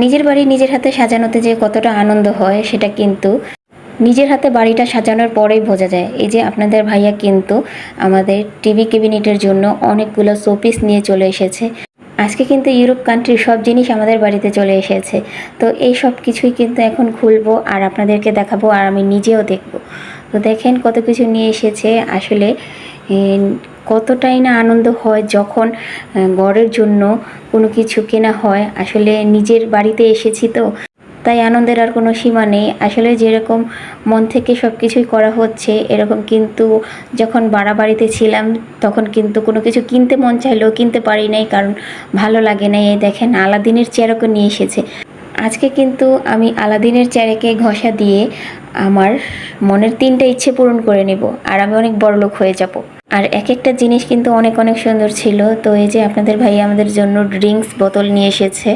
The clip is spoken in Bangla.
নিজের বাড়ি নিজের হাতে সাজানোতে যে কতটা আনন্দ হয় সেটা কিন্তু নিজের হাতে বাড়িটা সাজানোর পরেই বোঝা যায়। এই যে আপনাদের ভাইয়া কিন্তু আমাদের টিভি ক্যাবিনেটের জন্য অনেকগুলো শোপিস নিয়ে চলে এসেছে। আজকে কিন্তু ইউরোপ কান্ট্রির সব জিনিস আমাদের বাড়িতে চলে এসেছে। তো এই সব কিছুই কিন্তু এখন খুলবো আর আপনাদেরকে দেখাবো আর আমি নিজেও দেখব। তো দেখেন কত কিছু নিয়ে এসেছে। আসলে কতটাই না আনন্দ হয় যখন ঘরের জন্য কোনো কিছু কেনা হয়। আসলে নিজের বাড়িতে এসেছি তো, তাই আনন্দের আর কোনো সীমা নেই। আসলে যেরকম মন থেকে সব কিছুই করা হচ্ছে এরকম কিন্তু যখন বাড়িতে ছিলাম তখন কিন্তু কোনো কিছু কিনতে মন চাইলেও কিনতে পারি নাই, কারণ ভালো লাগে না। এই দেখেন আলাদিনের চেরাকও নিয়ে এসেছে। আজকে কিন্তু আমি আলাদিনের চেরাকে ঘষা দিয়ে আমার মনের 3টা ইচ্ছে পূরণ করে নেব আর আমি অনেক বড়লোক হয়ে যাব। আর এক একটা জিনিস কিন্তু অনেক অনেক সুন্দর ছিল। তো এই যে আপনাদের ভাই আমাদের জন্য ড্রিঙ্কস বোতল নিয়ে এসেছে।